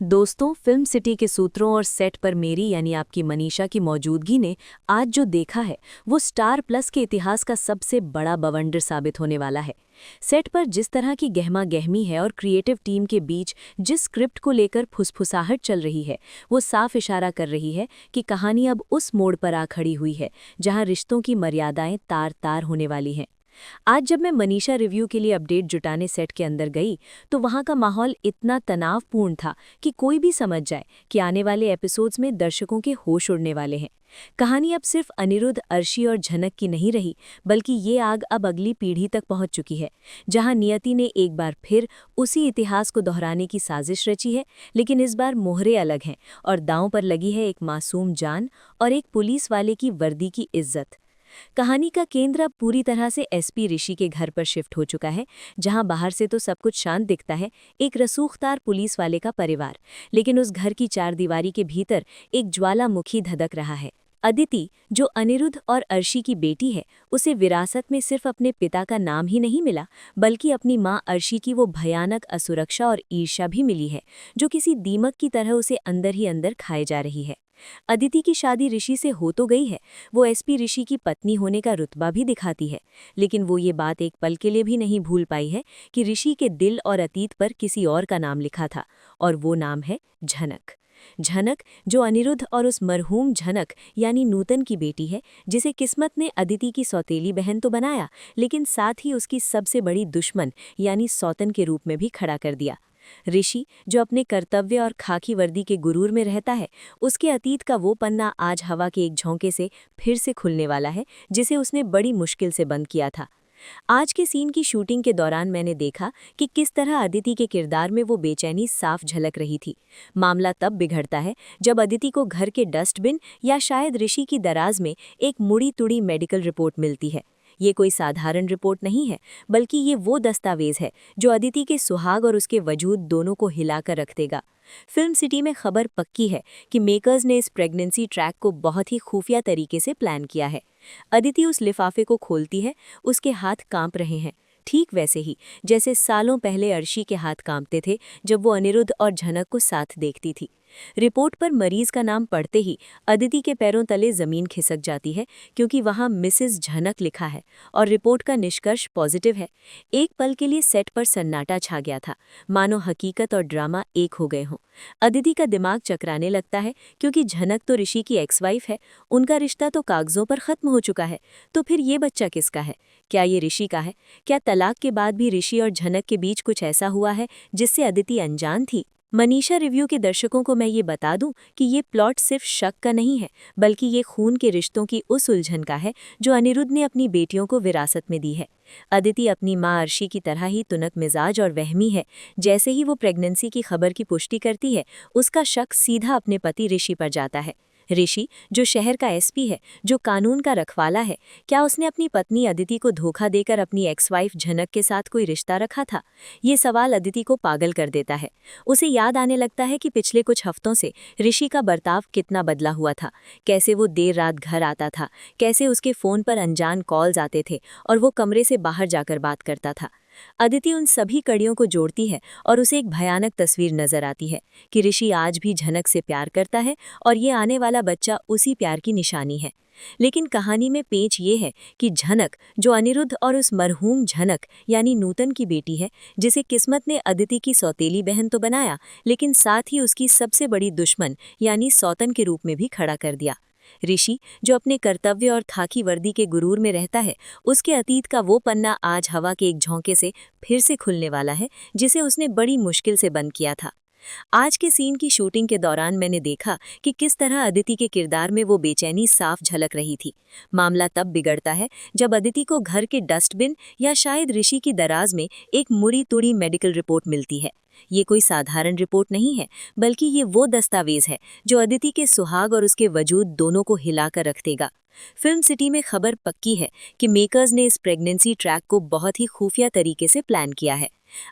दोस्तों, film city के सूत्रों और सेट पर मेरी यानी आपकी मनीषा की मौजूदगी ने आज जो देखा है वो स्टार प्लस के इतिहास का सबसे बड़ा बवंडर साबित होने वाला है। सेट पर जिस तरह की गहमा गहमी है और क्रिएटिव टीम के बीच जिस स्क्रिप्ट को लेकर फुसफुसाहट चल रही है वो साफ इशारा कर रही है कि कहानी अब उस मोड़ पर आ खड़ी हुई है जहां रिश्तों की मर्यादाएं तार तार होने वाली हैं। आज जब मैं मनीषा रिव्यू के लिए अपडेट जुटाने सेट के अंदर गई तो वहां का माहौल इतना तनावपूर्ण था कि कोई भी समझ जाए कि आने वाले एपिसोड्स में दर्शकों के होश उड़ने वाले हैं। कहानी अब सिर्फ अनिरुद्ध, अर्शी और झनक की नहीं रही, बल्कि ये आग अब अगली पीढ़ी तक पहुंच चुकी है, जहां नियति ने एक बार फिर उसी इतिहास को दोहराने की साजिश रची है। लेकिन इस बार मोहरे अलग हैं और दांव पर लगी है एक मासूम जान और एक पुलिस वाले की वर्दी की इज्जत। कहानी का केंद्र अब पूरी तरह से एसपी ऋषि के घर पर शिफ्ट हो चुका है, जहां बाहर से तो सब कुछ शांत दिखता है, एक रसूखदार पुलिस वाले का परिवार, लेकिन उस घर की चारदीवारी के भीतर एक ज्वालामुखी धधक रहा है। अदिति, जो अनिरुद्ध और अर्शी की बेटी है, उसे विरासत में सिर्फ अपने पिता का नाम ही नहीं मिला, बल्कि अपनी मां अर्शी की वो भयानक असुरक्षा और ईर्ष्या भी मिली है, जो किसी दीमक की तरह उसे अंदर ही अंदर खाए जा रही है। अदिति की शादी ऋषि से हो तो गई है, वो एसपी ऋषि की पत्नी होने का रुतबा भी दिखाती है, लेकिन वो ये बात एक पल के लिए भी नहीं भूल पाई है कि ऋषि के दिल और अतीत पर किसी और का नाम लिखा था, और वो नाम है झनक। झनक, जो अनिरुद्ध और उस मरहूम झनक यानी नूतन की बेटी है, जिसे किस्मत ने अदिति की सौतेली बहन तो बनाया, लेकिन साथ ही उसकी सबसे बड़ी दुश्मन यानी सौतन के रूप में भी खड़ा कर दिया। ऋषि, जो अपने कर्तव्य और खाकी वर्दी के गुरूर में रहता है, उसके अतीत का वो पन्ना आज हवा के एक झोंके से फिर से खुलने वाला है, जिसे उसने बड़ी मुश्किल से बंद किया था। आज के सीन की शूटिंग के दौरान मैंने देखा कि किस तरह अदिति के किरदार में वो बेचैनी साफ झलक रही थी। मामला तब बिगड़ता है जब अदिति को घर के डस्टबिन या शायद ऋषि की दराज में एक मुड़ी तुड़ी मेडिकल रिपोर्ट मिलती है। ये कोई साधारण रिपोर्ट नहीं है, बल्कि ये वो दस्तावेज है जो अदिति के सुहाग और उसके वजूद दोनों को हिलाकर रख देगा। फिल्म सिटी में खबर पक्की है कि मेकर्स ने इस प्रेगनेंसी ट्रैक को बहुत ही खुफिया तरीके से प्लान किया है। अदिति उस लिफाफे को खोलती है, उसके हाथ कांप रहे हैं, ठीक वैसे ही जैसे सालों पहले अर्शी के हाथ कांपते थे जब वो अनिरुद्ध और झनक को साथ देखती थी। रिपोर्ट पर मरीज का नाम पढ़ते ही अदिति के पैरों तले जमीन खिसक जाती है, क्योंकि वहां मिसेस झनक लिखा है और रिपोर्ट का निष्कर्ष पॉजिटिव है। एक पल के लिए सेट पर सन्नाटा छा गया था, मानो हकीकत और ड्रामा एक हो गए हों। अदिति का दिमाग चकराने लगता है, क्योंकि झनक तो ऋषि की एक्स वाइफ है, उनका रिश्ता तो कागजों पर खत्म हो चुका है। तो फिर ये बच्चा किसका है? क्या ये ऋषि का है? क्या तलाक के बाद भी ऋषि और झनक के बीच कुछ ऐसा हुआ है जिससे अदिति अनजान थी? मनीषा रिव्यू के दर्शकों को मैं ये बता दूं कि ये प्लॉट सिर्फ शक का नहीं है, बल्कि ये खून के रिश्तों की उस उलझन का है जो अनिरुद्ध ने अपनी बेटियों को विरासत में दी है। अदिति अपनी मां अर्शी की तरह ही तुनक मिजाज और वहमी है। जैसे ही वो प्रेगनेंसी की खबर की पुष्टि करती है, उसका शक सीधा अपने पति ऋषि पर जाता है। ऋषि, जो शहर का एसपी है, जो कानून का रखवाला है, क्या उसने अपनी पत्नी अदिति को धोखा देकर अपनी एक्स वाइफ झनक के साथ कोई रिश्ता रखा था? ये सवाल अदिति को पागल कर देता है। उसे याद आने लगता है कि पिछले कुछ हफ्तों से ऋषि का बर्ताव कितना बदला हुआ था, कैसे वो देर रात घर आता था, कैसे उसके फोन पर अनजान कॉल्स आते थे और वो कमरे से बाहर जाकर बात करता था। अदिति उन सभी कड़ियों को जोड़ती है और उसे एक भयानक तस्वीर नजर आती है कि ऋषि आज भी झनक से प्यार करता है और ये आने वाला बच्चा उसी प्यार की निशानी है। लेकिन कहानी में पेच ये है कि झनक, जो अनिरुद्ध और उस मरहूम झनक यानी नूतन की बेटी है, जिसे किस्मत ने अदिति की सौतेली बहन तो बनाया, लेकिन साथ ही उसकी सबसे बड़ी दुश्मन यानी सौतन के रूप में भी खड़ा कर दिया। ऋषि, जो अपने कर्तव्य और खाकी वर्दी के गुरूर में रहता है, उसके अतीत का वो पन्ना आज हवा के एक झोंके से फिर से खुलने वाला है, जिसे उसने बड़ी मुश्किल से बंद किया था। आज के सीन की शूटिंग के दौरान मैंने देखा कि किस तरह अदिति के किरदार में वो बेचैनी साफ झलक रही थी। मामला तब बिगड़ता है जब अदिति को घर के डस्टबिन या शायद ऋषि की दराज में एक मुड़ी तुड़ी मेडिकल रिपोर्ट मिलती है। ये कोई साधारण रिपोर्ट नहीं है, बल्कि ये वो दस्तावेज है जो अदिति के सुहाग और उसके वजूद दोनों को हिलाकर रख देगा। फिल्म सिटी में खबर पक्की है कि मेकर्स ने इस प्रेगनेंसी ट्रैक को बहुत ही खुफिया तरीके से प्लान किया है।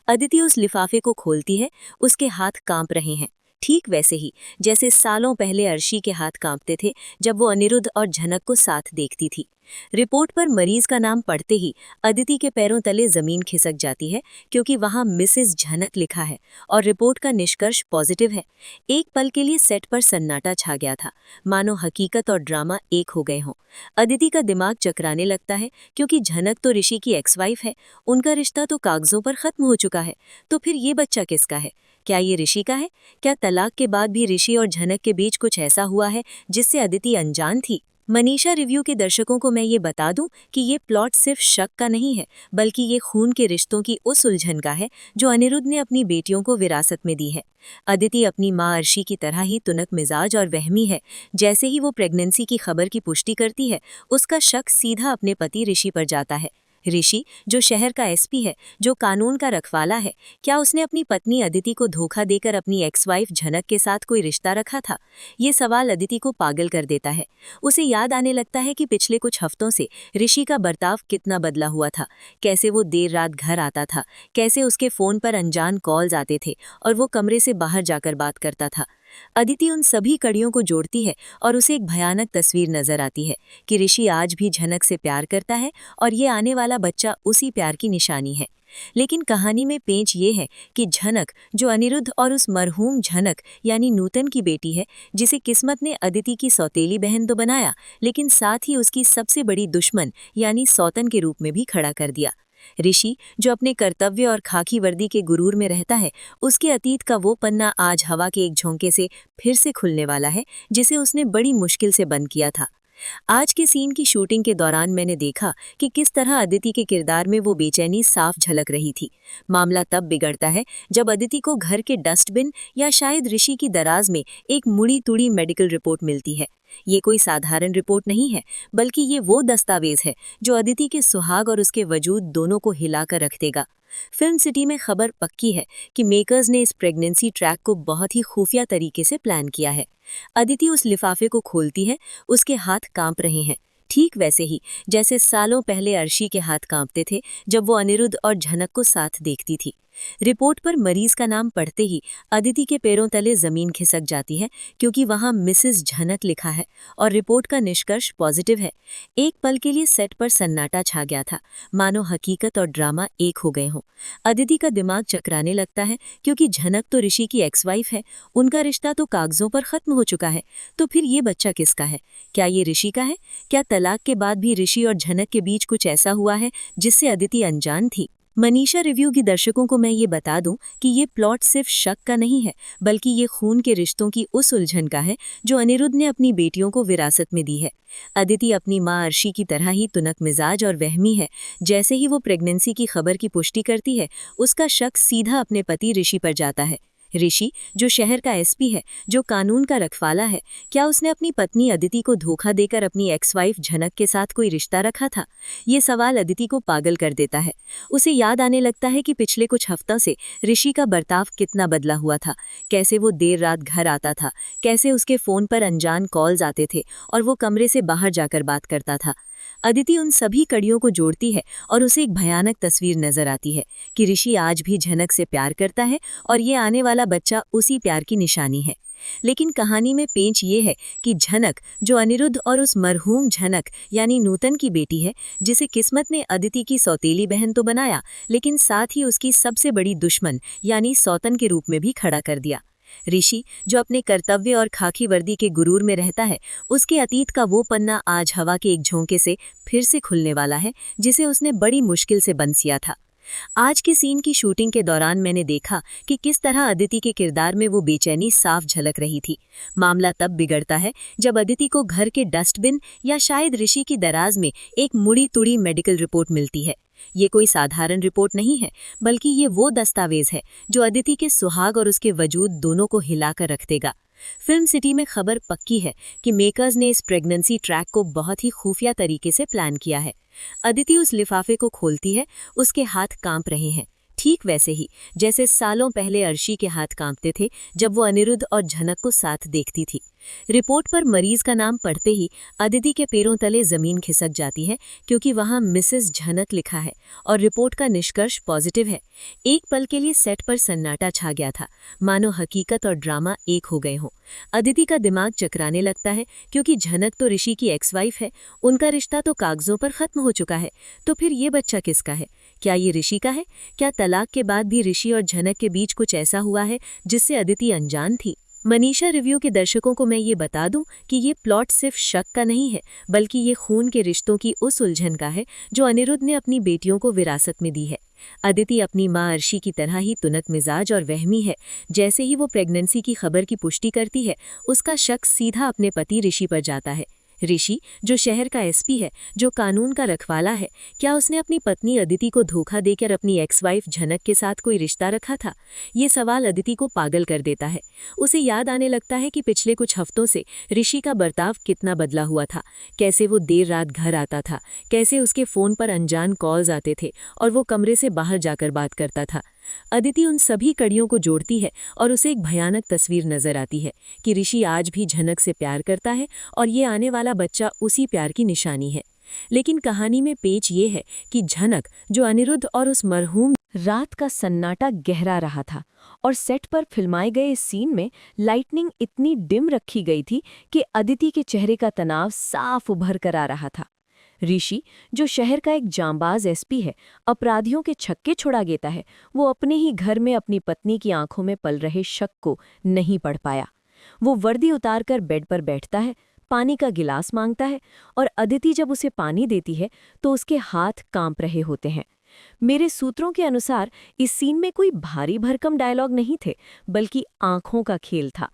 अदिति उस लिफाफे को खोलती है, उसके हाथ कांप रहे हैं, ठीक वैसे ही जैसे सालों पहले अर्शी के हाथ कांपते थे जब वो अनिरुद्ध और झनक को साथ देखती थी। रिपोर्ट पर मरीज का नाम पढ़ते ही अदिति के पैरों तले जमीन खिसक जाती है, क्योंकि वहां मिसेस झनक लिखा है और रिपोर्ट का निष्कर्ष पॉजिटिव है। एक पल के लिए सेट पर सन्नाटा छा गया था, मानो हकीकत और ड्रामा एक हो गए हों। अदिति का दिमाग चकराने लगता है, क्योंकि झनक तो ऋषि की एक्स वाइफ है, उनका रिश्ता तो कागजों पर खत्म हो चुका है। तो फिर ये बच्चा किसका है? क्या ये ऋषि का है? क्या तलाक के बाद भी ऋषि और झनक के बीच कुछ ऐसा हुआ है जिससे अदिति अनजान थी? मनीषा रिव्यू के दर्शकों को मैं ये बता दूं कि ये प्लॉट सिर्फ शक का नहीं है, बल्कि ये खून के रिश्तों की उस उलझन का है जो अनिरुद्ध ने अपनी बेटियों को विरासत में दी है। अदिति अपनी माँ अर्शी की तरह ही तुनक मिजाज और वहमी है। जैसे ही वो प्रेगनेंसी की खबर की पुष्टि करती है, उसका शक सीधा अपने पति ऋषि पर जाता है। ऋषि, जो शहर का एसपी है, जो कानून का रखवाला है, क्या उसने अपनी पत्नी अदिति को धोखा देकर अपनी एक्स वाइफ झनक के साथ कोई रिश्ता रखा था? ये सवाल अदिति को पागल कर देता है। उसे याद आने लगता है कि पिछले कुछ हफ्तों से ऋषि का बर्ताव कितना बदला हुआ था। कैसे वो देर रात घर आता था, कैसे उसके फोन पर अनजान कॉल्स आते थे और वो कमरे से बाहर जाकर बात करता था। अदिति उन सभी कड़ियों को जोड़ती है और उसे एक भयानक तस्वीर नजर आती है कि ऋषि आज भी झनक से प्यार करता है और ये आने वाला बच्चा उसी प्यार की निशानी है। लेकिन कहानी में पेंच ये है कि झनक, जो अनिरुद्ध और उस मरहूम झनक यानी नूतन की बेटी है, जिसे किस्मत ने अदिति की सौतेली बहन तो बनाया, लेकिन साथ ही उसकी सबसे बड़ी दुश्मन यानी सौतन के रूप में भी खड़ा कर दिया। ऋषि, जो अपने कर्तव्य और खाकी वर्दी के गुरूर में रहता है, उसके अतीत का वो पन्ना आज हवा के एक झोंके से फिर से खुलने वाला है, जिसे उसने बड़ी मुश्किल से बंद किया था। आज के सीन की शूटिंग के दौरान मैंने देखा कि किस तरह अदिति के किरदार में वो बेचैनी साफ झलक रही थी। मामला तब बिगड़ता है जब अदिति को घर के डस्टबिन या शायद ऋषि की दराज में एक मुड़ी तुड़ी मेडिकल रिपोर्ट मिलती है। ये कोई साधारण रिपोर्ट नहीं है, बल्कि ये वो दस्तावेज है जो अदिति के सुहाग और उसके वजूद दोनों को हिलाकर रख देगा। फिल्म सिटी में खबर पक्की है कि मेकर्स ने इस प्रेगनेंसी ट्रैक को बहुत ही खुफिया तरीके से प्लान किया है। अदिति उस लिफाफे को खोलती है, उसके हाथ कांप रहे हैं, ठीक वैसे ही जैसे सालों पहले अर्शी के हाथ कांपते थे जब वो अनिरुद्ध और झनक को साथ देखती थी। रिपोर्ट पर मरीज का नाम पढ़ते ही अदिति के पैरों तले जमीन खिसक जाती है, क्योंकि वहां मिसेस झनक लिखा है और रिपोर्ट का निष्कर्ष पॉजिटिव है। एक पल के लिए सेट पर सन्नाटा छा गया था, मानो हकीकत और ड्रामा एक हो गए हों। अदिति का दिमाग चकराने लगता है, क्योंकि झनक तो ऋषि की एक्स वाइफ है, उनका रिश्ता तो कागजों पर खत्म हो चुका है। तो फिर ये बच्चा किसका है? क्या ये ऋषि का है? क्या तलाक के बाद भी ऋषि और झनक के बीच कुछ ऐसा हुआ है जिससे अदिति अनजान थी? मनीषा रिव्यू की दर्शकों को मैं ये बता दूं कि ये प्लॉट सिर्फ शक का नहीं है, बल्कि ये खून के रिश्तों की उस उलझन का है जो अनिरुद्ध ने अपनी बेटियों को विरासत में दी है। अदिति अपनी माँ अर्शी की तरह ही तुनक मिजाज और वहमी है। जैसे ही वो प्रेगनेंसी की खबर की पुष्टि करती है, उसका शक सीधा अपने पति ऋषि पर जाता है। ऋषि, जो शहर का एसपी है, जो कानून का रखवाला है, क्या उसने अपनी पत्नी अदिति को धोखा देकर अपनी एक्स वाइफ झनक के साथ कोई रिश्ता रखा था? ये सवाल अदिति को पागल कर देता है। उसे याद आने लगता है कि पिछले कुछ हफ्तों से ऋषि का बर्ताव कितना बदला हुआ था। कैसे वो देर रात घर आता था, कैसे उसके फोन पर अनजान कॉल्स आते थे और वो कमरे से बाहर जाकर बात करता था। अदिति उन सभी कड़ियों को जोड़ती है और उसे एक भयानक तस्वीर नजर आती है कि ऋषि आज भी झनक से प्यार करता है और ये आने वाला बच्चा उसी प्यार की निशानी है। लेकिन कहानी में पेंच ये है कि झनक, जो अनिरुद्ध और उस मरहूम झनक यानी नूतन की बेटी है, जिसे किस्मत ने अदिति की सौतेली बहन तो बनाया, लेकिन साथ ही उसकी सबसे बड़ी दुश्मन यानी सौतन के रूप में भी खड़ा कर दिया। ऋषि, जो अपने कर्तव्य और खाकी वर्दी के गुरूर में रहता है, उसके अतीत का वो पन्ना आज हवा के एक झोंके से फिर से खुलने वाला है, जिसे उसने बड़ी मुश्किल से बंद किया था। आज के सीन की शूटिंग के दौरान मैंने देखा कि किस तरह अदिति के किरदार में वो बेचैनी साफ झलक रही थी। मामला तब बिगड़ता है जब अदिति को घर के डस्टबिन या शायद ऋषि की दराज में एक मुड़ी तुड़ी मेडिकल रिपोर्ट मिलती है। ये कोई साधारण रिपोर्ट नहीं है, बल्कि ये वो दस्तावेज है जो अदिति के सुहाग और उसके वजूद दोनों को हिलाकर रख देगा। फिल्म सिटी में खबर पक्की है कि मेकर्स ने इस प्रेगनेंसी ट्रैक को बहुत ही खुफिया तरीके से प्लान किया है। अदिति उस लिफाफे को खोलती है, उसके हाथ कांप रहे हैं, ठीक वैसे ही जैसे सालों पहले अर्शी के हाथ कांपते थे जब वो अनिरुद्ध और झनक को साथ देखती थी। रिपोर्ट पर मरीज का नाम पढ़ते ही अदिति के पैरों तले जमीन खिसक जाती है, क्योंकि वहां मिसेस झनक लिखा है और रिपोर्ट का निष्कर्ष पॉजिटिव है। एक पल के लिए सेट पर सन्नाटा छा गया था, मानो हकीकत और ड्रामा एक हो गए हों। अदिति का दिमाग चकराने लगता है, क्योंकि झनक तो ऋषि की एक्स वाइफ है, उनका रिश्ता तो कागजों पर खत्म हो चुका है। तो फिर ये बच्चा किसका है? क्या ये ऋषि का है? क्या तलाक के बाद भी ऋषि और झनक के बीच कुछ ऐसा हुआ है जिससे अदिति अनजान थी? मनीषा रिव्यू के दर्शकों को मैं ये बता दूं कि ये प्लॉट सिर्फ शक का नहीं है, बल्कि ये खून के रिश्तों की उस उलझन का है जो अनिरुद्ध ने अपनी बेटियों को विरासत में दी है। अदिति अपनी मां अर्शी की तरह ही तुनक मिजाज और वहमी है। जैसे ही वो प्रेगनेंसी की खबर की पुष्टि करती है, उसका शक सीधा अपने पति ऋषि पर जाता है। ऋषि, जो शहर का एसपी है, जो कानून का रखवाला है, क्या उसने अपनी पत्नी अदिति को धोखा देकर अपनी एक्स वाइफ झनक के साथ कोई रिश्ता रखा था? ये सवाल अदिति को पागल कर देता है। उसे याद आने लगता है कि पिछले कुछ हफ्तों से ऋषि का बर्ताव कितना बदला हुआ था। कैसे वो देर रात घर आता था, कैसे उसके फोन पर अनजान कॉल्स आते थे और वो कमरे से बाहर जाकर बात करता था। अदिति उन सभी कड़ियों को जोड़ती है और उसे एक भयानक तस्वीर नजर आती है कि ऋषि आज भी झनक से प्यार करता है और ये आने वाला बच्चा उसी प्यार की निशानी है। लेकिन कहानी में पेच ये है कि झनक, जो अनिरुद्ध और उस मरहूम रात का सन्नाटा गहरा रहा था, और सेट पर फिल्माए गए इस सीन में लाइटनिंग इतनी डिम रखी गई थी कि अदिति के चेहरे का तनाव साफ उभर कर आ रहा था। ऋषि, जो शहर का एक जांबाज एसपी है, अपराधियों के छक्के छुड़ा देता है, वो अपने ही घर में अपनी पत्नी की आंखों में पल रहे शक को नहीं पढ़ पाया। वो वर्दी उतारकर बेड पर बैठता है, पानी का गिलास मांगता है, और अदिति जब उसे पानी देती है तो उसके हाथ कांप रहे होते हैं। मेरे सूत्रों के अनुसार इस सीन में कोई भारी भरकम डायलॉग नहीं थे, बल्कि आंखों का खेल था।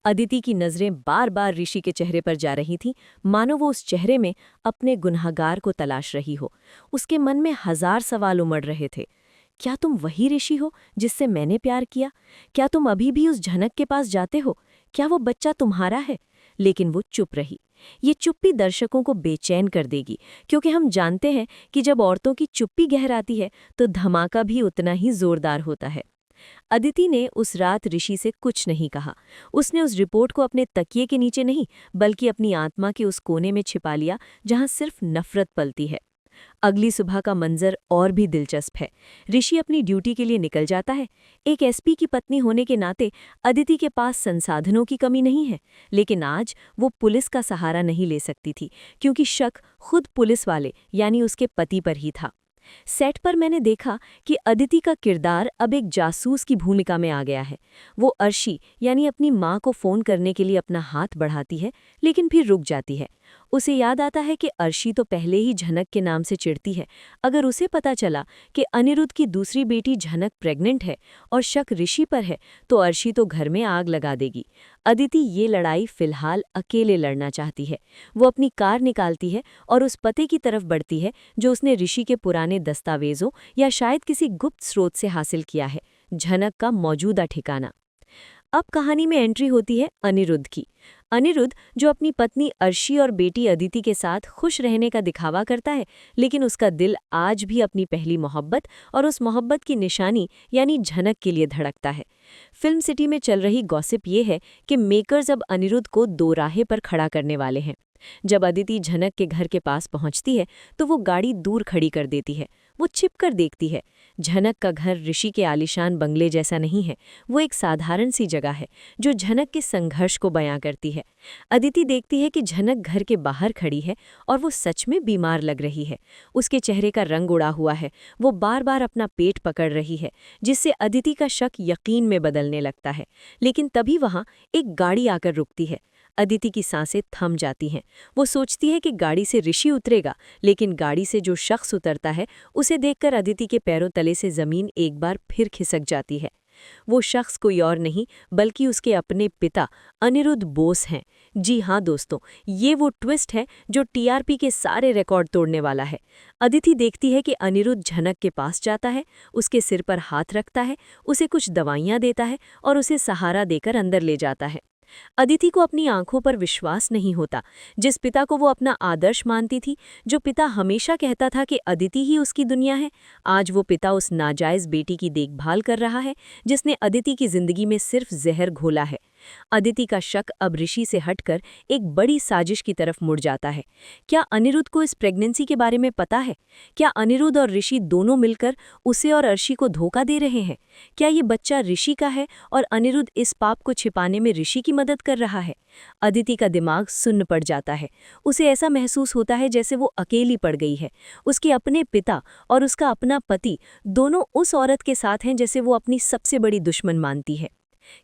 अदिति की नजरें बार बार ऋषि के चेहरे पर जा रही थीं, मानो वो उस चेहरे में अपने गुनहगार को तलाश रही हो। उसके मन में हजार सवाल उमड़ रहे थे। क्या तुम वही ऋषि हो जिससे मैंने प्यार किया? क्या तुम अभी भी उस झनक के पास जाते हो? क्या वो बच्चा तुम्हारा है? लेकिन वो चुप रही। ये चुप्पी दर्शकों को बेचैन कर देगी, क्योंकि हम जानते हैं कि जब औरतों की चुप्पी गहराती है तो धमाका भी उतना ही जोरदार होता है। अदिति ने उस रात ऋषि से कुछ नहीं कहा। उसने उस रिपोर्ट को अपने तकिए के नीचे नहीं, बल्कि अपनी आत्मा के उस कोने में छिपा लिया जहां सिर्फ नफरत पलती है। अगली सुबह का मंजर और भी दिलचस्प है। ऋषि अपनी ड्यूटी के लिए निकल जाता है। एक एसपी की पत्नी होने के नाते अदिति के पास संसाधनों की कमी नहीं है, लेकिन आज वो पुलिस का सहारा नहीं ले सकती थी, क्योंकि शक खुद पुलिस वाले यानी उसके पति पर ही था। सेट पर मैंने देखा कि अदिति का किरदार अब एक जासूस की भूमिका में आ गया है। वो अर्शी यानी अपनी मां को फोन करने के लिए अपना हाथ बढ़ाती है, लेकिन फिर रुक जाती है। उसे याद आता है कि अर्शी तो पहले ही झनक के नाम से चिढ़ती है। अगर उसे पता चला कि अनिरुद्ध की दूसरी बेटी झनक प्रेग्नेंट है और शक ऋषि पर है, तो अर्शी तो घर में आग लगा देगी। अदिति ये लड़ाई फिलहाल अकेले लड़ना चाहती है। वो अपनी कार निकालती है और उस पते की तरफ बढ़ती है जो उसने ऋषि के पुराने दस्तावेजों या शायद किसी गुप्त स्रोत से हासिल किया है, झनक का मौजूदा ठिकाना। अब कहानी में एंट्री होती है अनिरुद्ध की। अनिरुद्ध, जो अपनी पत्नी अर्शी और बेटी अदिति के साथ खुश रहने का दिखावा करता है, लेकिन उसका दिल आज भी अपनी पहली मोहब्बत और उस मोहब्बत की निशानी यानी झनक के लिए धड़कता है। फिल्म सिटी में चल रही गॉसिप ये है कि मेकर्स अब अनिरुद्ध को दो राहें पर खड़ा करने वाले हैं। जब अदिति झनक के घर के पास पहुंचती है तो वो गाड़ी दूर खड़ी कर देती है। वो छिप कर देखती है। झनक का घर ऋषि के आलीशान बंगले जैसा नहीं है, वो एक साधारण सी जगह है जो झनक के संघर्ष को बयां करती है। अदिति देखती है कि झनक घर के बाहर खड़ी है और वो सच में बीमार लग रही है। उसके चेहरे का रंग उड़ा हुआ है, वो बार बार अपना पेट पकड़ रही है, जिससे अदिति का शक यकीन में बदलने लगता है। लेकिन तभी वहां एक गाड़ी आकर रुकती है। अदिति की सांसें थम जाती हैं। वो सोचती है कि गाड़ी से ऋषि उतरेगा, लेकिन गाड़ी से जो शख्स उतरता है उसे देखकर अदिति के पैरों तले से जमीन एक बार फिर खिसक जाती है। वो शख्स कोई और नहीं बल्कि उसके अपने पिता अनिरुद्ध बोस हैं। जी हाँ दोस्तों, ये वो ट्विस्ट है जो टीआरपी के सारे रिकॉर्ड तोड़ने वाला है। अदिति देखती है कि अनिरुद्ध झनक के पास जाता है, उसके सिर पर हाथ रखता है, उसे कुछ दवाइयाँ देता है और उसे सहारा देकर अंदर ले जाता है। अदिति को अपनी आंखों पर विश्वास नहीं होता। जिस पिता को वो अपना आदर्श मानती थी, जो पिता हमेशा कहता था कि अदिति ही उसकी दुनिया है, आज वो पिता उस नाजायज बेटी की देखभाल कर रहा है जिसने अदिति की जिंदगी में सिर्फ जहर घोला है। अदिति का शक अब ऋषि से हटकर एक बड़ी साजिश की तरफ मुड़ जाता है। क्या अनिरुद्ध को इस प्रेगनेंसी के बारे में पता है? क्या अनिरुद्ध और ऋषि दोनों मिलकर उसे और अर्शी को धोखा दे रहे हैं? क्या ये बच्चा ऋषि का है और अनिरुद्ध इस पाप को छिपाने में ऋषि की मदद कर रहा है? अदिति का दिमाग सुन्न पड़ जाता है। उसे ऐसा महसूस होता है जैसे वो अकेली पड़ गई है। उसके अपने पिता और उसका अपना पति दोनों उस औरत के साथ हैं जैसे वो अपनी सबसे बड़ी दुश्मन मानती है।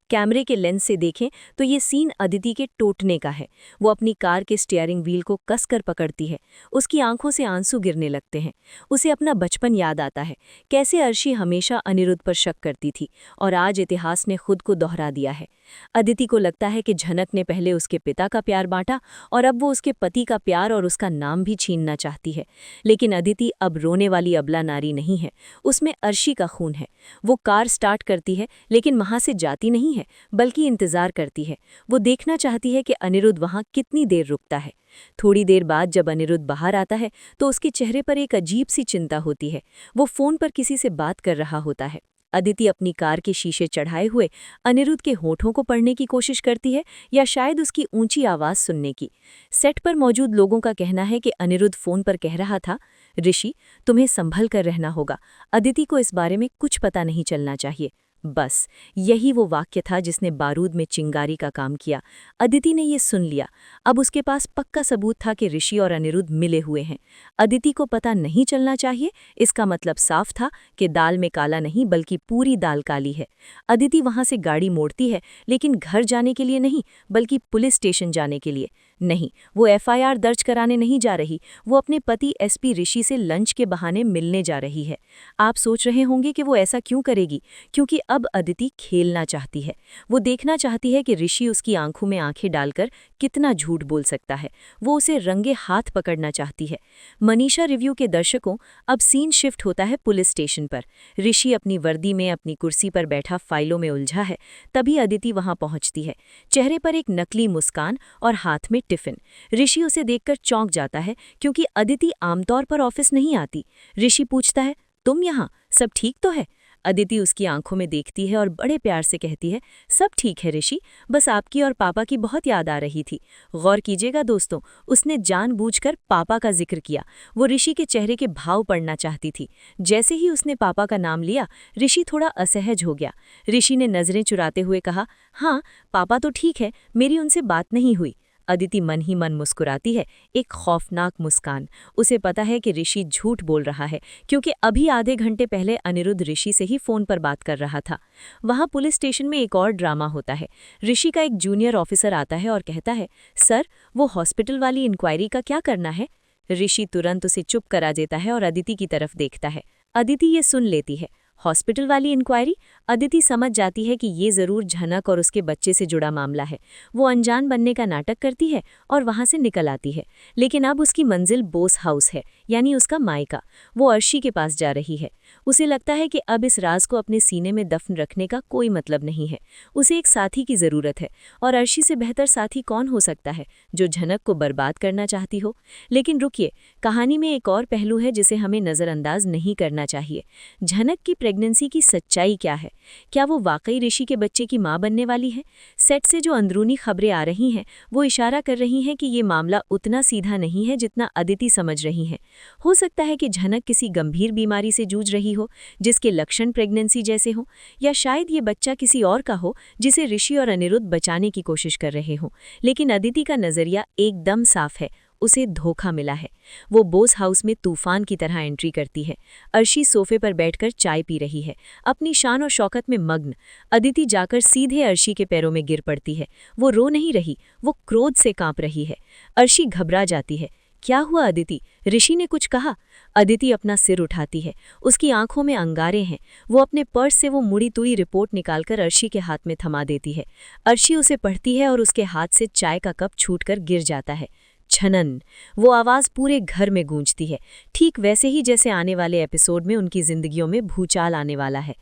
कैमरे के लेंस से देखें तो ये सीन अदिति के टूटने का है। वो अपनी कार के स्टीयरिंग व्हील को कसकर पकड़ती है। उसकी आंखों से आंसू गिरने लगते हैं। उसे अपना बचपन याद आता है, कैसे अर्शी हमेशा अनिरुद्ध पर शक करती थी और आज इतिहास ने खुद को दोहरा दिया है। अदिति को लगता है कि झनक ने पहले उसके पिता का प्यार बांटा और अब वो उसके पति का प्यार और उसका नाम भी छीनना चाहती है। लेकिन अदिति अब रोने वाली अबला नारी नहीं है, उसमें अर्शी का खून है। वो कार स्टार्ट करती है लेकिन वहां से जाती नहीं है, बल्कि इंतजार करती है। वो देखना चाहती है कि अनिरुद्ध वहां कितनी देर रुकता है। थोड़ी देर बाद जब अनिरुद्ध बाहर आता है तो उसके चेहरे पर एक अजीब सी चिंता होती है। वो फोन पर किसी से बात कर रहा होता है। अदिति अपनी कार के शीशे चढ़ाए हुए अनिरुद्ध के होठों को पढ़ने की कोशिश करती है या शायद उसकी ऊंची आवाज सुनने की। सेट पर मौजूद लोगों का कहना है कि अनिरुद्ध फोन पर कह रहा था, ऋषि, तुम्हें संभल कर रहना होगा। अदिति को इस बारे में कुछ पता नहीं चलना चाहिए। बस यही वो वाक्य था जिसने बारूद में चिंगारी का काम किया। अदिति ने ये सुन लिया। अब उसके पास पक्का सबूत था कि ऋषि और अनिरुद्ध मिले हुए हैं। अदिति को पता नहीं चलना चाहिए, इसका मतलब साफ था कि दाल में काला नहीं बल्कि पूरी दाल काली है। अदिति वहां से गाड़ी मोड़ती है, लेकिन घर जाने के लिए नहीं बल्कि पुलिस स्टेशन जाने के लिए। नहीं, वो एफआईआर दर्ज कराने नहीं जा रही, वो अपने पति एसपी ऋषि से लंच के बहाने मिलने जा रही है। आप सोच रहे होंगे कि वो ऐसा क्यों करेगी? क्योंकि अब अदिति खेलना चाहती है। वो देखना चाहती है कि ऋषि उसकी आंखों में आंखें डालकर कितना झूठ बोल सकता है। वो उसे रंगे हाथ पकड़ना चाहती है। मनीषा रिव्यू के दर्शकों, अब सीन शिफ्ट होता है पुलिस स्टेशन पर। ऋषि अपनी वर्दी में अपनी कुर्सी पर बैठा फाइलों में उलझा है। तभी अदिति वहां पहुंचती है, चेहरे पर एक नकली मुस्कान और हाथ में टिफिन। ऋषि उसे देखकर चौंक जाता है क्योंकि अदिति आमतौर पर ऑफिस नहीं आती। ऋषि पूछता है, तुम यहाँ, सब ठीक तो है? अदिति उसकी आंखों में देखती है और बड़े प्यार से कहती है, सब ठीक है ऋषि, बस आपकी और पापा की बहुत याद आ रही थी। गौर कीजिएगा दोस्तों, उसने जानबूझकर पापा का जिक्र किया। वो ऋषि के चेहरे के भाव पढ़ना चाहती थी। जैसे ही उसने पापा का नाम लिया, ऋषि थोड़ा असहज हो गया। ऋषि ने नजरें चुराते हुए कहा, हाँ पापा तो ठीक है, मेरी उनसे बात नहीं हुई। अदिति मन ही मन मुस्कुराती है, एक खौफनाक मुस्कान। उसे पता है कि ऋषि झूठ बोल रहा है, क्योंकि अभी आधे घंटे पहले अनिरुद्ध ऋषि से ही फोन पर बात कर रहा था। वहां पुलिस स्टेशन में एक और ड्रामा होता है। ऋषि का एक जूनियर ऑफिसर आता है और कहता है, सर, वो हॉस्पिटल वाली इंक्वायरी का क्या करना है? ऋषि तुरंत उसे चुप करा देता है और अदिति की तरफ देखता है। अदिति ये सुन लेती है। हॉस्पिटल वाली इंक्वायरी? अदिति समझ जाती है कि ये जरूर झनक और उसके बच्चे से जुड़ा मामला है। वो अनजान बनने का नाटक करती है और वहां से निकल आती है। लेकिन अब उसकी मंजिल बोस हाउस है, यानी उसका मायका। वो अर्शी के पास जा रही है। उसे लगता है कि अब इस राज को अपने सीने में दफन रखने का कोई मतलब नहीं है। उसे एक साथी की जरूरत है, और अर्शी से बेहतर साथी कौन हो सकता है जो झनक को बर्बाद करना चाहती हो। लेकिन रुकिए, कहानी में एक और पहलू है जिसे हमें नज़रअंदाज नहीं करना चाहिए। झनक की प्रेगनेंसी की सच्चाई क्या है? क्या वो वाकई ऋषि के बच्चे की मां बनने वाली है? सेट से जो अंदरूनी खबरें आ रही हैं वो इशारा कर रही हैं कि ये मामला उतना सीधा नहीं है जितना अदिति समझ रही हैं। हो सकता है कि झनक किसी गंभीर बीमारी से जूझ रही हो जिसके लक्षण प्रेगनेंसी जैसे हों, या शायद ये बच्चा किसी और का हो जिसे ऋषि और अनिरुद्ध बचाने की कोशिश कर रहे हों। लेकिन अदिति का नजरिया एकदम साफ है, उसे धोखा मिला है। वो बोस हाउस में तूफान की तरह एंट्री करती है। अर्शी सोफे पर बैठकर चाय पी रही है, अपनी शान और शौकत में मग्न। अदिति जाकर सीधे अर्शी के पैरों में गिर पड़ती है। वो रो नहीं रही, वो क्रोध से कांप रही है। अर्शी घबरा जाती है। क्या हुआ अदिति? ऋषि ने कुछ कहा? अदिति अपना सिर उठाती है, उसकी आंखों में अंगारे हैं। वो अपने पर्स से वो मुड़ी तुड़ी रिपोर्ट निकालकर अर्शी के हाथ में थमा देती है। अर्शी उसे पढ़ती है और उसके हाथ से चाय का कप छूटकर गिर जाता है। छनन। वो आवाज़ पूरे घर में गूंजती है, ठीक वैसे ही जैसे आने वाले एपिसोड में उनकी जिंदगियों में भूचाल आने वाला है।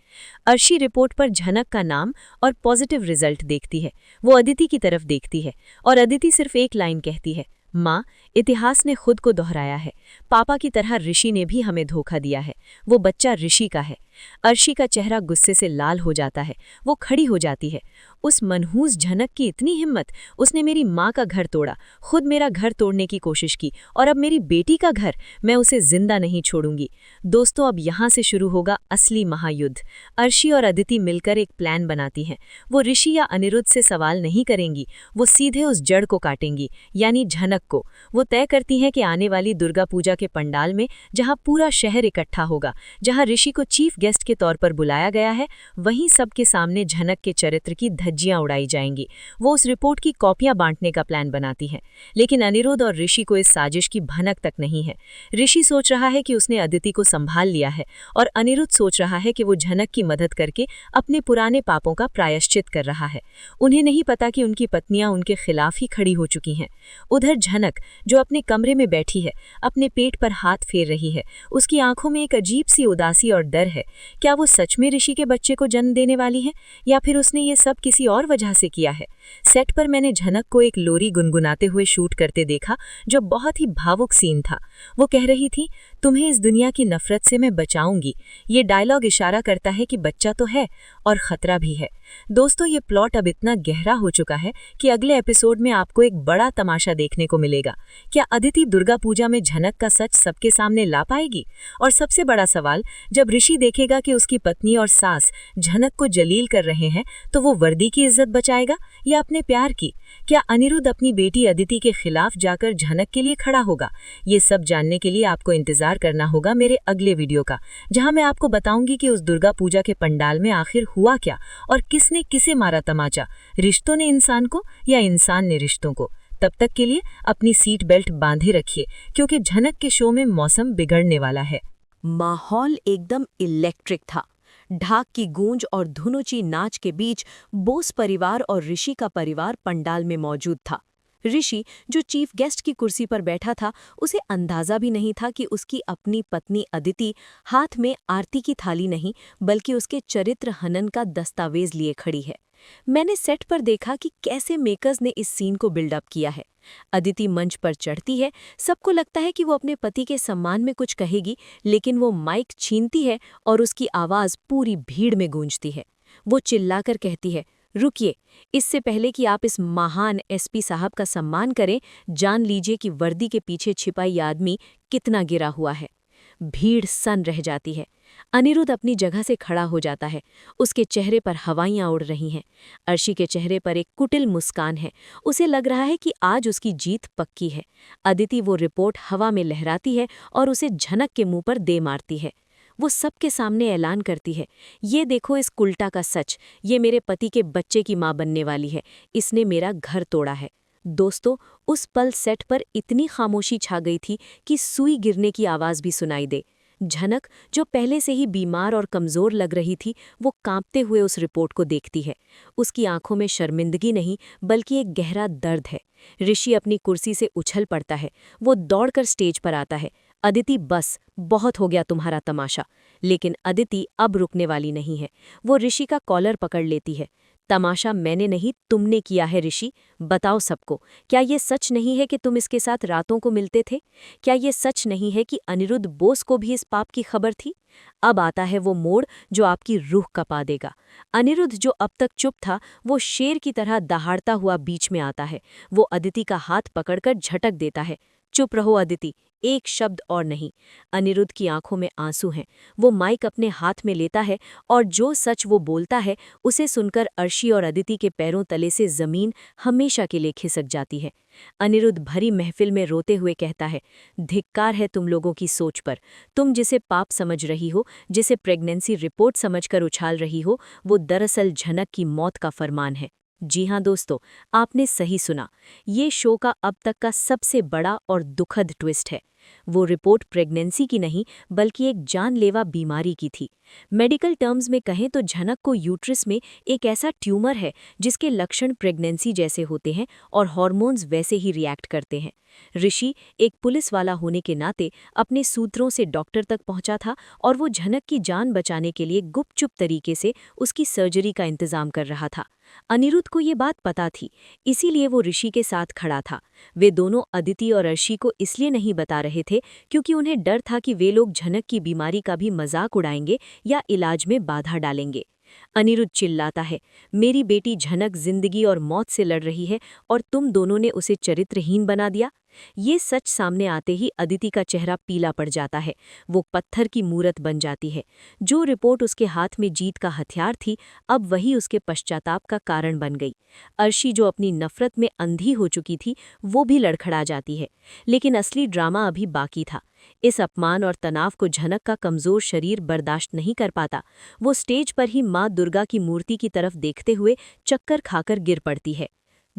अर्शी रिपोर्ट पर झनक का नाम और पॉजिटिव रिजल्ट देखती है। वो अदिति की तरफ देखती है और अदिति सिर्फ एक लाइन कहती है, माँ, इतिहास ने खुद को दोहराया है। पापा की तरह ऋषि ने भी हमें धोखा दिया है। वो बच्चा ऋषि का है। अर्शी का चेहरा गुस्से से लाल हो जाता है। वो खड़ी हो जाती है। उस मनहूस झनक की इतनी हिम्मत! उसने मेरी माँ का घर तोड़ा, खुद मेरा घर तोड़ने की कोशिश की, और अब मेरी बेटी का घर! मैं उसे जिंदा नहीं छोड़ूंगी। दोस्तों, अब यहाँ से शुरू होगा असली महायुद्ध। अर्शी और अदिति मिलकर एक प्लान बनाती हैं। वो ऋषि या अनिरुद्ध से सवाल नहीं करेंगी, वो सीधे उस जड़ को काटेंगी, यानी झनक को। वो तय करती हैं कि आने वाली दुर्गा पूजा के पंडाल में, जहाँ पूरा शहर इकट्ठा होगा, जहाँ ऋषि को चीफ गेस्ट के तौर पर बुलाया गया है, वहीं सबके सामने झनक के चरित्र की धज्जियां उड़ाई जाएंगी। वो उस रिपोर्ट की कॉपियां बांटने का प्लान बनाती हैं, लेकिन अनिरुद्ध और ऋषि को इस साजिश की भनक तक नहीं है। ऋषि सोच रहा है कि उसने अदिति को संभाल लिया है, और अनिरुद्ध सोच रहा है कि वो झनक की मदद करके अपने पुराने पापों का प्रायश्चित कर रहा है। उन्हें नहीं पता कि उनकी पत्नियां उनके खिलाफ ही खड़ी हो चुकी हैं। उधर झनक, जो अपने कमरे में बैठी है, अपने पेट पर हाथ फेर रही है। उसकी आंखों में एक अजीब सी उदासी और डर है। क्या वो सच में ऋषि के बच्चे को जन्म देने वाली है, या फिर उसने ये सब किसी और वजह से किया है? सेट पर मैंने झनक को एक लोरी गुनगुनाते हुए शूट करते देखा, जो बहुत ही भावुक सीन था। वो कह रही थी, तुम्हें इस दुनिया की नफरत से मैं बचाऊंगी। ये डायलॉग इशारा करता है कि बच्चा तो है और खतरा भी है। दोस्तों, ये प्लॉट अब इतना गहरा हो चुका है कि अगले एपिसोड में आपको एक बड़ा तमाशा देखने को मिलेगा। क्या अदिति दुर्गा पूजा में झनक का सच सबके सामने ला पाएगी? और सबसे बड़ा सवाल, जब ऋषि देखेगा कि उसकी पत्नी और सास झनक को जलील कर रहे हैं, तो वो वर्दी की इज्जत बचाएगा या अपने प्यार की? क्या अनिरुद्ध अपनी बेटी अदिति के खिलाफ जाकर झनक के लिए खड़ा होगा? ये सब जानने के लिए आपको इंतजार करना होगा मेरे अगले वीडियो का, जहां मैं आपको बताऊंगी कि उस दुर्गा पूजा के पंडाल में आखिर हुआ क्या, और किसने किसे मारा तमाचा, रिश्तों ने इंसान को या इंसान ने रिश्तों को। तब तक के लिए अपनी सीट बेल्ट बांधे रखिए, क्योंकि झनक के शो में मौसम बिगड़ने वाला है। माहौल एकदम इलेक्ट्रिक था। ढाक की गूंज और धुनुची नाच के बीच बोस परिवार और ऋषि का परिवार पंडाल में मौजूद था। ऋषि, जो चीफ गेस्ट की कुर्सी पर बैठा था, उसे अंदाजा भी नहीं था कि उसकी अपनी पत्नी अदिति हाथ में आरती की थाली नहीं, बल्कि उसके चरित्र हनन का दस्तावेज लिए खड़ी है। मैंने सेट पर देखा कि कैसे मेकर्स ने इस सीन को बिल्डअप किया है। अदिति मंच पर चढ़ती है, सबको लगता है कि वो अपने पति के सम्मान में कुछ कहेगी, लेकिन वो माइक छीनती है और उसकी आवाज़ पूरी भीड़ में गूंजती है। वो चिल्लाकर कहती है, रुकिए, इससे पहले कि आप इस महान एसपी साहब का सम्मान करें, जान लीजिए कि वर्दी के पीछे छिपा ये आदमी कितना गिरा हुआ है। भीड़ सन रह जाती है। अनिरुद्ध अपनी जगह से खड़ा हो जाता है। उसके चेहरे पर हवाइयां उड़ रही हैं। अर्शी के चेहरे पर एक कुटिल मुस्कान है। उसे लग रहा है कि आज उसकी जीत पक्की है। अदिति वो रिपोर्ट हवा में लहराती है और उसे झनक के मुंह पर दे मारती है। वो सबके सामने ऐलान करती है, ये देखो इस कुल्टा का सच, ये मेरे पति के बच्चे की मां बनने वाली है, इसने मेरा घर तोड़ा है। दोस्तों, उस पल सेट पर इतनी खामोशी छा गई थी कि सुई गिरने की आवाज़ भी सुनाई दे। झनक, जो पहले से ही बीमार और कमज़ोर लग रही थी, वो कांपते हुए उस रिपोर्ट को देखती है। उसकी आंखों में शर्मिंदगी नहीं, बल्कि एक गहरा दर्द है। ऋषि अपनी कुर्सी से उछल पड़ता है। वो दौड़कर स्टेज पर आता है। अदिति, बस, बहुत हो गया तुम्हारा तमाशा। लेकिन अदिति अब रुकने वाली नहीं है। वो ऋषि का कॉलर पकड़ लेती है। तमाशा मैंने नहीं, तुमने किया है ऋषि। बताओ सबको, क्या ये सच नहीं है कि तुम इसके साथ रातों को मिलते थे? क्या ये सच नहीं है कि अनिरुद्ध बोस को भी इस पाप की खबर थी? अब आता है वो मोड़ जो आपकी रूह कपा देगा। अनिरुद्ध, जो अब तक चुप था, वो शेर की तरह दहाड़ता हुआ बीच में आता है। वो अदिति का हाथ पकड़कर झटक देता है। चुप रहो अदिति, एक शब्द और नहीं। अनिरुद्ध की आंखों में आंसू हैं। वो माइक अपने हाथ में लेता है और जो सच वो बोलता है, उसे सुनकर अर्शी और अदिति के पैरों तले से जमीन हमेशा के लिए खिसक जाती है। अनिरुद्ध भरी महफिल में रोते हुए कहता है, धिक्कार है तुम लोगों की सोच पर। तुम जिसे पाप समझ रही हो, जिसे प्रेगनेंसी रिपोर्ट समझकर उछाल रही हो, वो दरअसल झनक की मौत का फरमान है। जी हाँ दोस्तों, आपने सही सुना। ये शो का अब तक का सबसे बड़ा और दुखद ट्विस्ट है। वो रिपोर्ट प्रेगनेंसी की नहीं बल्कि एक जानलेवा बीमारी की थी। मेडिकल टर्म्स में कहें तो झनक को यूट्रस में एक ऐसा ट्यूमर है जिसके लक्षण प्रेगनेंसी जैसे होते हैं और हार्मोन्स वैसे ही रिएक्ट करते हैं। ऋषि एक पुलिस वाला होने के नाते अपने सूत्रों से डॉक्टर तक पहुंचा था और वो झनक की जान बचाने के लिए गुपचुप तरीके से उसकी सर्जरी का इंतजाम कर रहा था। अनिरुद्ध को ये बात पता थी, इसीलिए वो ऋषि के साथ खड़ा था। वे दोनों अदिति और अर्शी को इसलिए नहीं बता रहे थे क्योंकि उन्हें डर था कि वे लोग झनक की बीमारी का भी मजाक उड़ाएंगे या इलाज में बाधा डालेंगे। अनिरुद्ध चिल्लाता है, मेरी बेटी झनक जिंदगी और मौत से लड़ रही है और तुम दोनों ने उसे चरित्रहीन बना दिया। ये सच सामने आते ही अदिति का चेहरा पीला पड़ जाता है। वो पत्थर की मूरत बन जाती है। जो रिपोर्ट उसके हाथ में जीत का हथियार थी, अब वही उसके पश्चाताप का कारण बन गई। अर्शी जो अपनी नफरत में अंधी हो चुकी थी, वो भी लड़खड़ा जाती है। लेकिन असली ड्रामा अभी बाकी था। इस अपमान और तनाव को झनक का कमजोर शरीर बर्दाश्त नहीं कर पाता। वो स्टेज पर ही माँ दुर्गा की मूर्ति की तरफ देखते हुए चक्कर खाकर गिर पड़ती है।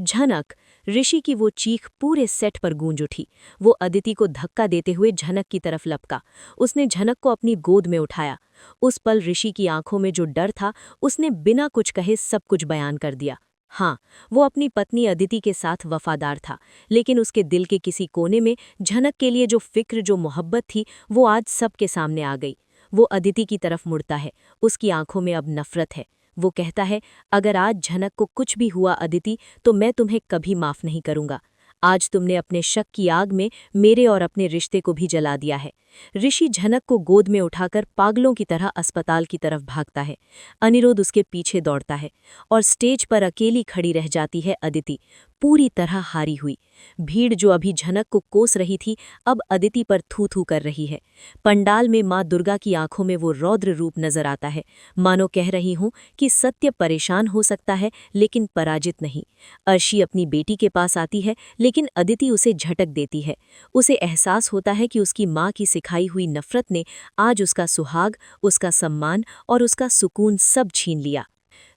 झनक, ऋषि की वो चीख पूरे सेट पर गूंज उठी। वो अदिति को धक्का देते हुए झनक की तरफ लपका। उसने झनक को अपनी गोद में उठाया। उस पल ऋषि की आंखों में जो डर था, उसने बिना कुछ कहे सब कुछ बयान कर दिया। हाँ, वो अपनी पत्नी अदिति के साथ वफादार था, लेकिन उसके दिल के किसी कोने में झनक के लिए जो फिक्र, जो मोहब्बत थी, वो आज सबके सामने आ गई। वो अदिति की तरफ मुड़ता है। उसकी आंखों में अब नफरत है। वो कहता है, अगर आज झनक को कुछ भी हुआ अदिति, तो मैं तुम्हें कभी माफ नहीं करूंगा। आज तुमने अपने शक की आग में मेरे और अपने रिश्ते को भी जला दिया है। ऋषि झनक को गोद में उठाकर पागलों की तरह अस्पताल की तरफ भागता है। अनिरुद्ध उसके पीछे दौड़ता है और स्टेज पर अकेली खड़ी रह जाती है अदिति, पूरी तरह हारी हुई। भीड़ जो अभी झनक को कोस रही थी, अब अदिति पर थू थू कर रही है। पंडाल में माँ दुर्गा की आंखों में वो रौद्र रूप नजर आता है, मानो कह रही हूं कि सत्य परेशान हो सकता है लेकिन पराजित नहीं। अर्शी अपनी बेटी के पास आती है, लेकिन अदिति उसे झटक देती है। उसे एहसास होता है कि उसकी माँ की सिखाई हुई नफरत ने आज उसका सुहाग, उसका सम्मान और उसका सुकून सब छीन लिया।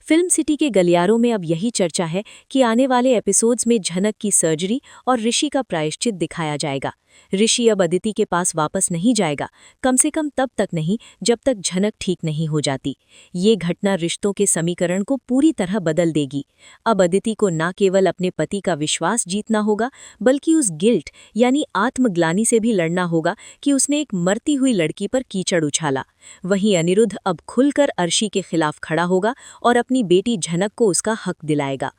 फिल्म सिटी के गलियारों में अब यही चर्चा है कि आने वाले एपिसोड्स में झनक की सर्जरी और ऋषि का प्रायश्चित दिखाया जाएगा। ऋषि अब अदिति के पास वापस नहीं जाएगा, कम से कम तब तक नहीं जब तक झनक ठीक नहीं हो जाती। ये घटना रिश्तों के समीकरण को पूरी तरह बदल देगी। अब अदिति को न केवल अपने पति का विश्वास जीतना होगा, बल्कि उस गिल्ट यानी आत्मग्लानि से भी लड़ना होगा कि उसने एक मरती हुई लड़की पर कीचड़ उछाला। वहीं अनिरुद्ध अब खुलकर अर्शी के खिलाफ खड़ा होगा और अपनी बेटी झनक को उसका हक दिलाएगा।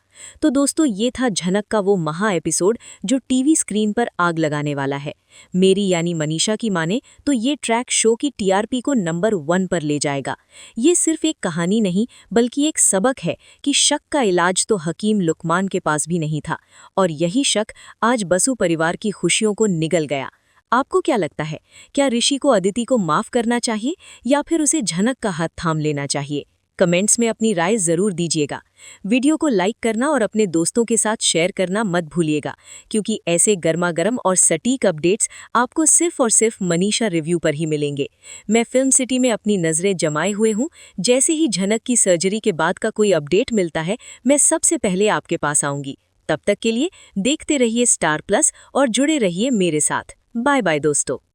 तो दोस्तों, ये था झनक का वो महा एपिसोड जो टीवी स्क्रीन पर आग लगाने वाला है। मेरी यानी मनीषा की माने तो ये ट्रैक शो की टीआरपी को नंबर 1 पर ले जाएगा। ये सिर्फ एक कहानी नहीं बल्कि एक सबक है कि शक का इलाज तो हकीम लुकमान के पास भी नहीं था, और यही शक आज बसु परिवार की खुशियों को निगल गया। आपको क्या लगता है, क्या ऋषि को अदिति को माफ करना चाहिए या फिर उसे झनक का हाथ थाम लेना चाहिए? कमेंट्स में अपनी राय जरूर दीजिएगा। वीडियो को लाइक करना और अपने दोस्तों के साथ शेयर करना मत भूलिएगा, क्योंकि ऐसे गर्मा-गर्म और सटीक अपडेट्स आपको सिर्फ और सिर्फ मनीषा रिव्यू पर ही मिलेंगे। मैं फिल्म सिटी में अपनी नज़रें जमाए हुए हूँ। जैसे ही झनक की सर्जरी के बाद का कोई अपडेट मिलता है, मैं सबसे पहले आपके पास आऊँगी। तब तक के लिए देखते रहिए स्टार प्लस और जुड़े रहिए मेरे साथ। बाय बाय दोस्तों।